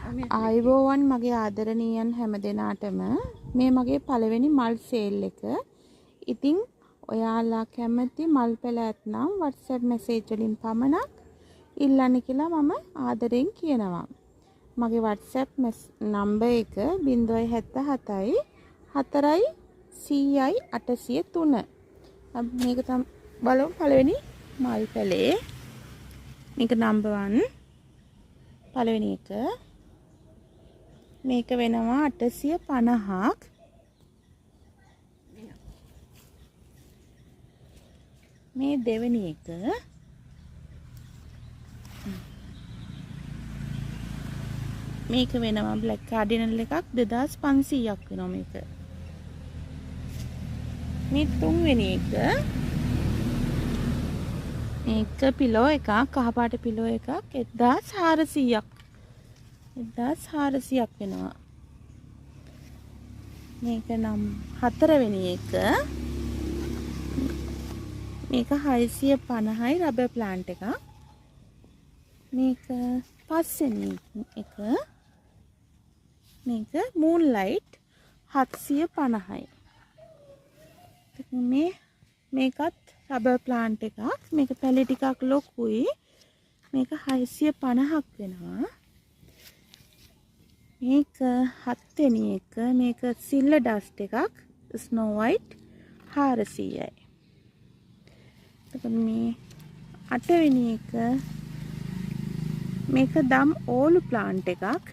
ආයුබෝවන් මගේ ආදරණීයන් හැමදෙනාටම මේ මගේ පළවෙනි මල් සේල් එක. ඉතින් ඔයාලා කැමති මල් පැල ඇත්නම් WhatsApp මැසේජ් වලින් පමණක් ඉල්ලන්න කියලා මම ආදරෙන් කියනවා. මගේ WhatsApp නම්බර් එක 077යි 4යි 100යි 803. මේක තමයි බලමු පළවෙනි මල් පැලේ. මේක නම්බර් 1 පළවෙනි එක. මේක වෙනවා 850ක්. මේ දෙවෙනි එක මේක වෙනවා බ්ලැක් කාඩිනල් එකක් 2500ක් වෙනවා මේක. මේ තුන්වෙනි එක මේක පිලෝ එකක් කහපාට පිලෝ එකක් 1400ක් 1400ක් වෙනවා. මේක නම් හතරවෙනි එක මේක 650යි රබර් ප්ලාන්ට් එකක්. මේක පස්වෙනි එක මේක මූන්ලයිට් 750යි. මේකත් රබර් ප්ලාන්ට් එකක්. මේක පැලි ටිකක් ලොකුයි. මේක 650ක් වෙනවා. මේක හත්වෙනි එක මේක සිල්වර් ඩස්ට් එකක් ස්නෝ වයිට් 400යි. මේ අටවෙනි එක මේක දම් ඕලු ප්ලාන්ට් එකක්.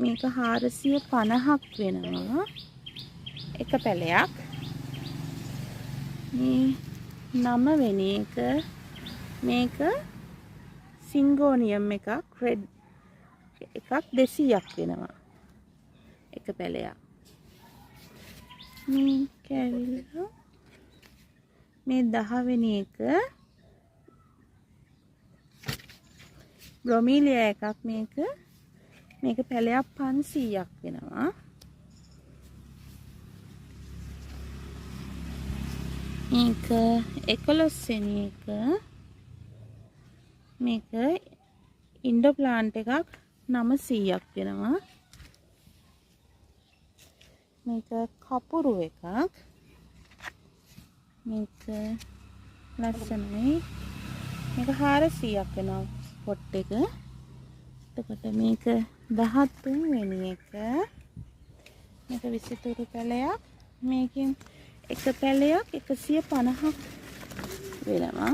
මේක 450ක් වෙනවා එක පැලයක්. මේ නවවෙනි එක මේක සිංගෝනියම් එකක් රෙඩ් එකක් 200ක් වෙනවා එක පැලයක්. මේක ඇවිල්ලා මේ 10වෙනි එක බ්‍රොමීලියා එකක් මේක පැලයක් 500ක් වෙනවා. මේක 11වෙනි එක මේක ඉන්ඩෝ ප්ලාන්ට් එකක් 900ක් වෙනවා. මේක කපුරු එකක්. මේක ලස්සනයි. මේක 400ක් වෙනවා පොට් එක. එතකොට මේක 13 වෙනි එක. මේක 23 පැලයක්. මේකෙන් එක පැලයක් 150ක් වෙනවා.